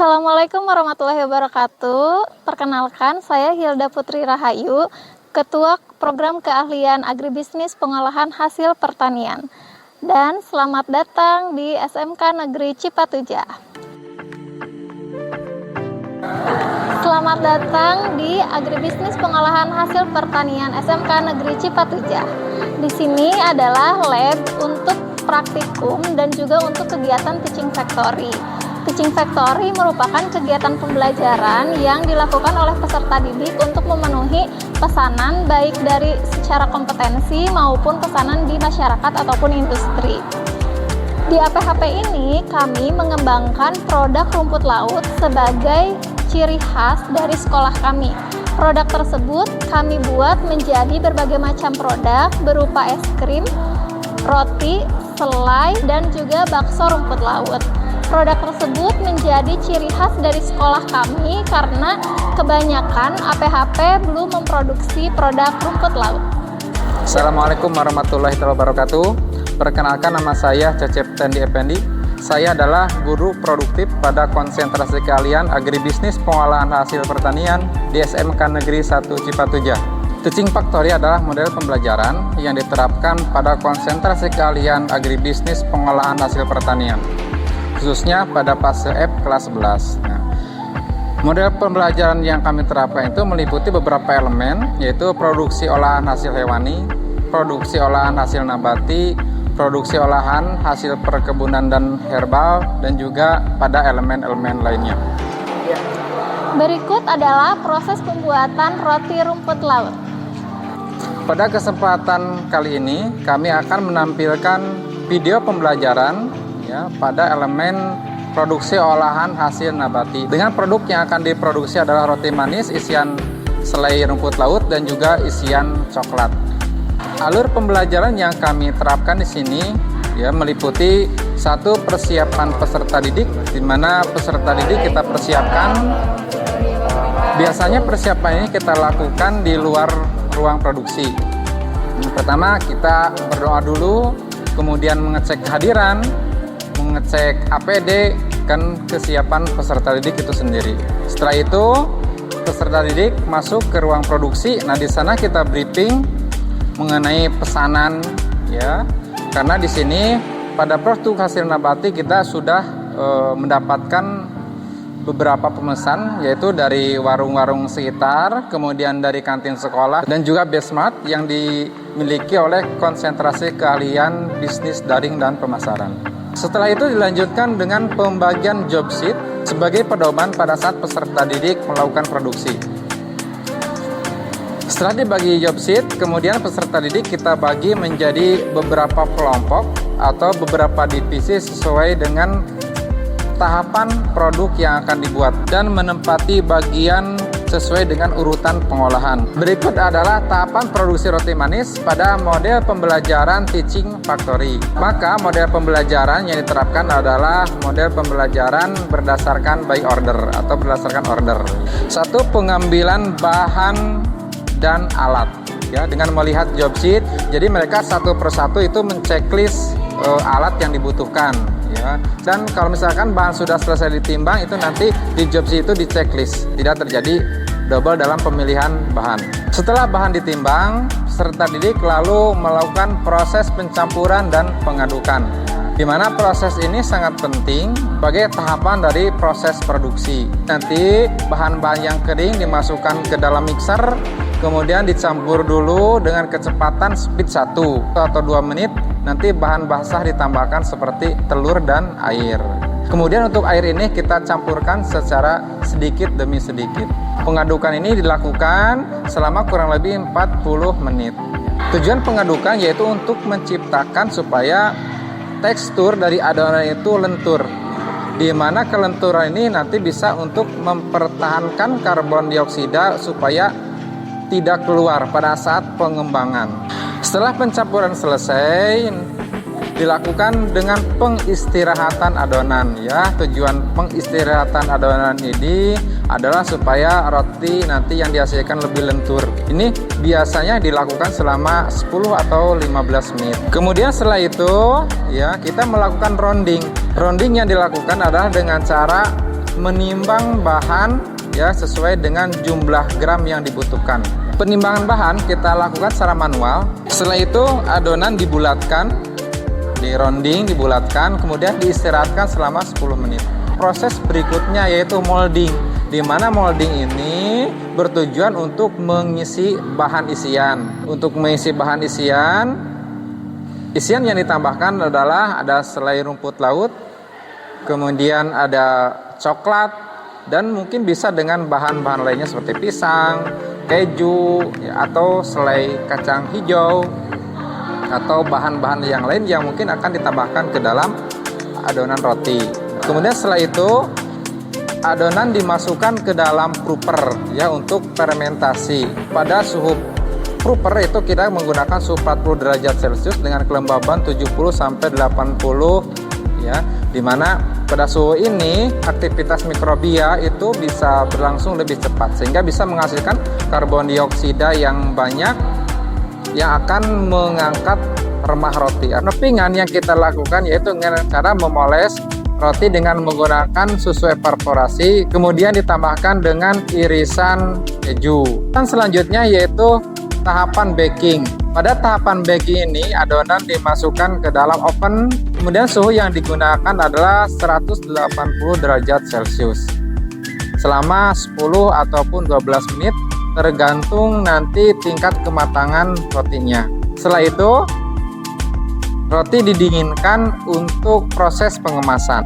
Assalamualaikum warahmatullahi wabarakatuh. Perkenalkan, saya Hilda Putri Rahayu, Ketua Program Keahlian Agribisnis Pengolahan Hasil Pertanian. Dan selamat datang di SMK Negeri Cipatujah. Selamat datang di Agribisnis Pengolahan Hasil Pertanian SMK Negeri Cipatujah. Di sini adalah lab untuk praktikum dan juga untuk kegiatan teaching factory. Teaching Factory merupakan kegiatan pembelajaran yang dilakukan oleh peserta didik untuk memenuhi pesanan baik dari secara kompetensi maupun pesanan di masyarakat ataupun industri. Di APHP ini kami mengembangkan produk rumput laut sebagai ciri khas dari sekolah kami. Produk tersebut kami buat menjadi berbagai macam produk berupa es krim, roti, selai, dan juga bakso rumput laut. Produk tersebut menjadi ciri khas dari sekolah kami karena kebanyakan APHP belum memproduksi produk rumput laut. Assalamualaikum warahmatullahi wabarakatuh. Perkenalkan, nama saya Cecep Tendi Effendi. Saya adalah guru produktif pada konsentrasi keahlian agribisnis pengolahan hasil pertanian di SMK Negeri 1 Cipatujah. Teaching Factory adalah model pembelajaran yang diterapkan pada konsentrasi keahlian agribisnis pengolahan hasil pertanian, khususnya pada fase F kelas 11. Model pembelajaran yang kami terapkan itu meliputi beberapa elemen, yaitu produksi olahan hasil hewani, produksi olahan hasil nabati, produksi olahan hasil perkebunan dan herbal, dan juga pada elemen-elemen lainnya. Berikut adalah proses pembuatan roti rumput laut. Pada kesempatan kali ini, kami akan menampilkan video pembelajaran pada elemen produksi olahan hasil nabati. Dengan produk yang akan diproduksi adalah roti manis isian selai rumput laut dan juga isian coklat. Alur pembelajaran yang kami terapkan di sini meliputi satu, persiapan peserta didik, di mana peserta didik kita persiapkan. Biasanya persiapan ini kita lakukan di luar ruang produksi. Pertama, kita berdoa dulu, kemudian mengecek kehadiran, mengecek APD, dan kesiapan peserta didik itu sendiri. Setelah itu, peserta didik masuk ke ruang produksi. Nah, di sana kita briefing mengenai pesanan, karena di sini pada produk hasil nabati kita sudah mendapatkan beberapa pemesan, yaitu dari warung-warung sekitar, kemudian dari kantin sekolah, dan juga Besmart yang dimiliki oleh konsentrasi keahlian bisnis daring dan pemasaran. Setelah itu dilanjutkan dengan pembagian job sheet sebagai pedoman pada saat peserta didik melakukan produksi. Setelah dibagi job sheet, kemudian peserta didik kita bagi menjadi beberapa kelompok atau beberapa divisi sesuai dengan tahapan produk yang akan dibuat dan menempati bagian sesuai dengan urutan pengolahan. Berikut adalah tahapan produksi roti manis pada model pembelajaran Teaching Factory. Maka model pembelajaran yang diterapkan adalah model pembelajaran berdasarkan by order atau berdasarkan order. Satu, pengambilan bahan dan alat. Dengan melihat job sheet, jadi mereka satu persatu itu menceklis alat yang dibutuhkan. Dan kalau misalkan bahan sudah selesai ditimbang, itu nanti di job sheet itu diceklis, tidak terjadi double dalam pemilihan bahan. Setelah bahan ditimbang, peserta didik lalu melakukan proses pencampuran dan pengadukan, di mana proses ini sangat penting sebagai tahapan dari proses produksi. Nanti bahan-bahan yang kering dimasukkan ke dalam mixer, kemudian dicampur dulu dengan kecepatan speed 1 atau 2 menit. Nanti bahan basah ditambahkan seperti telur dan air. Kemudian untuk air ini kita campurkan secara sedikit demi sedikit. Pengadukan ini dilakukan selama kurang lebih 40 menit. Tujuan pengadukan yaitu untuk menciptakan supaya tekstur dari adonan itu lentur, di mana kelenturan ini nanti bisa untuk mempertahankan karbon dioksida supaya tidak keluar pada saat pengembangan. Setelah pencampuran selesai, dilakukan dengan pengistirahatan adonan. Tujuan pengistirahatan adonan ini adalah supaya roti nanti yang dihasilkan lebih lentur. Ini biasanya dilakukan selama 10 atau 15 menit. Kemudian setelah itu kita melakukan rounding. Rounding yang dilakukan adalah dengan cara menimbang bahan ya sesuai dengan jumlah gram yang dibutuhkan. Penimbangan bahan kita lakukan secara manual. Setelah itu adonan dibulatkan, di rounding, dibulatkan, kemudian diistirahatkan selama 10 menit. Proses berikutnya yaitu molding, di mana molding ini bertujuan untuk mengisi bahan isian. Untuk mengisi bahan isian yang ditambahkan adalah ada selai rumput laut, kemudian ada coklat, dan mungkin bisa dengan bahan-bahan lainnya seperti pisang, keju, atau selai kacang hijau, atau bahan-bahan yang lain yang mungkin akan ditambahkan ke dalam adonan roti. Kemudian setelah itu adonan dimasukkan ke dalam proofer ya untuk fermentasi. Pada suhu proofer itu kita menggunakan suhu 40 derajat Celcius dengan kelembaban 70 sampai 80 ya, dimana pada suhu ini aktivitas mikrobia itu bisa berlangsung lebih cepat sehingga bisa menghasilkan karbon dioksida yang banyak yang akan mengangkat remah roti. Penepingan yang kita lakukan yaitu dengan cara memoles roti dengan menggunakan susu evaporasi, kemudian ditambahkan dengan irisan keju. Dan selanjutnya yaitu tahapan baking. Pada tahapan baking ini adonan dimasukkan ke dalam oven, kemudian suhu yang digunakan adalah 180 derajat Celcius selama 10 ataupun 12 menit tergantung nanti tingkat kematangan rotinya. Setelah itu roti didinginkan untuk proses pengemasan.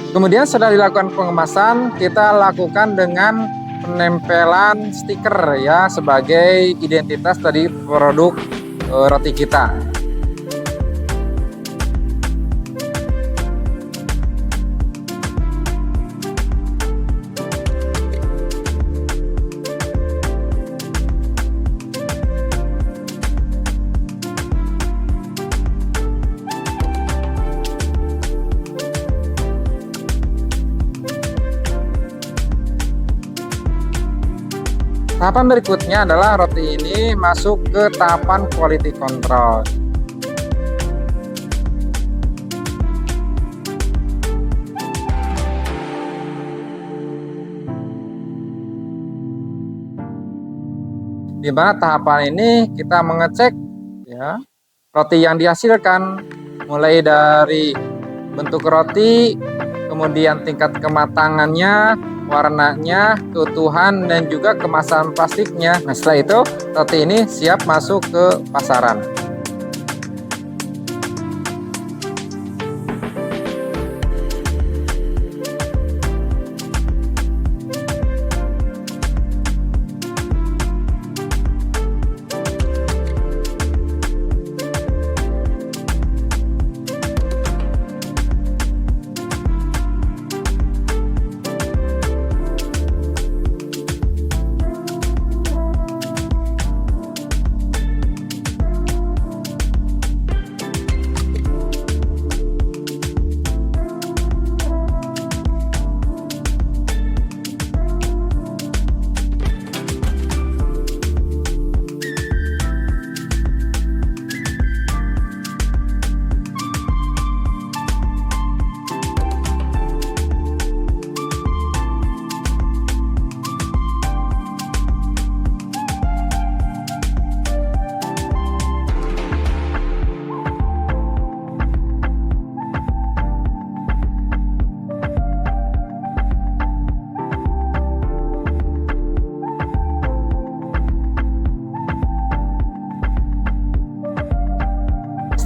Kemudian setelah dilakukan pengemasan, kita lakukan dengan penempelan stiker ya sebagai identitas dari produk roti kita. Tahapan berikutnya adalah roti ini masuk ke tahapan quality control. Di mana tahapan ini kita mengecek ya roti yang dihasilkan mulai dari bentuk roti, kemudian tingkat kematangannya, warnanya, keutuhan, dan juga kemasan plastiknya. Nah, setelah itu roti ini siap masuk ke pasaran.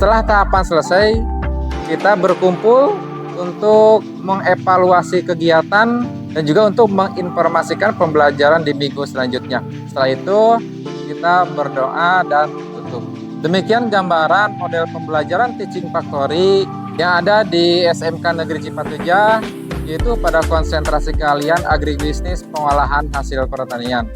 Setelah tahapan selesai, kita berkumpul untuk mengevaluasi kegiatan dan juga untuk menginformasikan pembelajaran di minggu selanjutnya. Setelah itu, kita berdoa dan tutup. Demikian gambaran model pembelajaran Teaching Factory yang ada di SMK Negeri Cipatujah yaitu pada konsentrasi keahlian agribisnis pengolahan hasil pertanian.